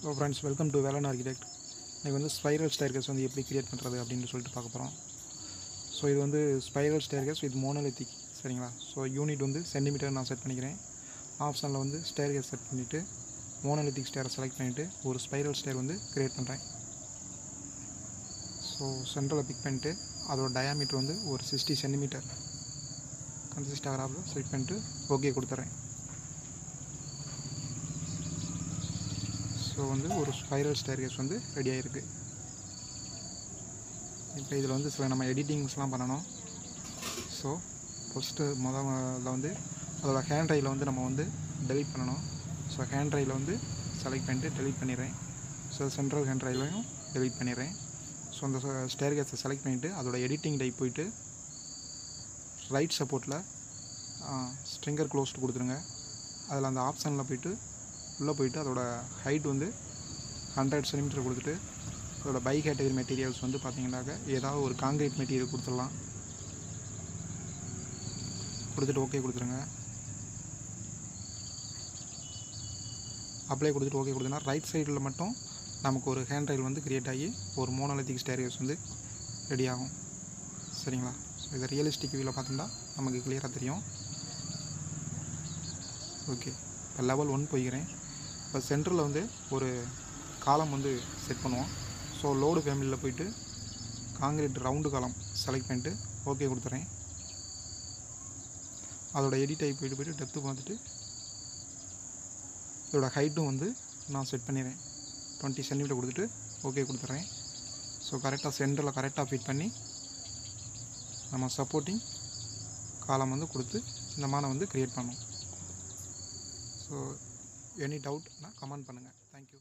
So friends, welcome to Velan architect. இன்றைக்கி வந்து spiral staircase வந்து எப்படி கிரியேட் பண்ணுறது அப்படின்னு சொல்லிட்டு பார்க்க போகிறோம். ஸோ இது வந்து ஸ்பைரல் ஸ்டேர்கேஸ் வித் மோனோலித்திக், சரிங்களா? ஸோ யூனிட் வந்து சென்டிமீட்டர் நான் செட் பண்ணிக்கிறேன். ஆப்ஷனில் வந்து ஸ்டேர்கேஸ் செட் பண்ணிவிட்டு மோனோலித்திக் ஸ்டேரை செலக்ட் பண்ணிவிட்டு ஒரு ஸ்பைரல் ஸ்டேர் வந்து கிரியேட் பண்ணுறேன். ஸோ சென்ட்ரலில் பிக் பண்ணிட்டு அதோட டயாமீட்டர் வந்து ஒரு 60 சென்டிமீட்டர் கன்சிஸ்ட் ஆகிறாப்புல செலக்ட் பண்ணிட்டு ஓகே கொடுத்துட்றேன். ஸோ வந்து ஒரு ஸ்பைரல் ஸ்டேர்கேஸ் வந்து ரெடி ஆகிருக்கு. இப்போ இதில் வந்து சில நம்ம எடிட்டிங்ஸ்லாம் பண்ணணும். ஸோ ஃபஸ்ட்டு முதல்ல வந்து அதோட ஹேண்ட் ரையில் வந்து நம்ம வந்து டெலிட் பண்ணணும். ஸோ ஹேண்ட் ரையில் வந்து செலக்ட் பண்ணிட்டு டெலிட் பண்ணிடுறேன். ஸோ சென்ட்ரல் ஹேண்ட் ரைலையும் டெலிட் பண்ணிடுறேன். ஸோ அந்த ஸ்டேர்கேஸை செலக்ட் பண்ணிவிட்டு அதோட எடிட்டிங் டைப் போயிட்டு ரைட் சப்போர்ட்டில் ஸ்ட்ரிங்கர் க்ளோஸ்டு கொடுத்துருங்க. அதில் அந்த ஆப்ஷனில் போய்ட்டு உள்ளே போய்ட்டு அதோட ஹைட் வந்து 100 சென்டிமீட்டர் கொடுத்துட்டு அதோட பை கேட்டகரி மெட்டீரியல்ஸ் வந்து பார்த்திங்கனாக்க ஏதாவது ஒரு காங்கிரீட் மெட்டீரியல் கொடுத்துடலாம். கொடுத்துட்டு ஓகே கொடுத்துருங்க. அப்ளை கொடுத்துட்டு ஓகே கொடுத்தோன்னா ரைட் சைடில் மட்டும் நமக்கு ஒரு ஹேண்ட் ரைல் வந்து க்ரியேட் ஆகி ஒரு மோனோலித்திக் ஸ்டேர்கேஸ் வந்து ரெடி ஆகும். சரிங்களா? ஸோ இதை ரியலிஸ்டிக் வியூவில் பார்த்தோம்னா நமக்கு கிளியராக தெரியும். ஓகே, இப்போ லெவல் 1 போய்க்கிறேன். இப்போ சென்டரில் வந்து ஒரு காலம் வந்து செட் பண்ணுவோம். ஸோ லோடு ஃபேமிலியில் போய்ட்டு காங்கிரீட் ரவுண்டு காலம் செலக்ட் பண்ணிட்டு ஓகே கொடுத்துட்றேன். அதோட எடிட் ஆகி போய்ட்டு டெப்த்து பார்த்துட்டு இதோட ஹைட்டும் வந்து நான் செட் பண்ணிடுறேன். 20 சென்டிமீட்டர் கொடுத்துட்டு ஓகே கொடுத்துட்றேன். ஸோ கரெக்டாக சென்டரில் கரெக்டாக ஃபிட் பண்ணி நம்ம சப்போர்ட்டிங் காலம் வந்து கொடுத்து இந்த மாதிரி வந்து க்ரியேட் பண்ணோம். ஸோ எனி டவுட்னா கமெண்ட் பண்ணுங்கள். தேங்க்யூ.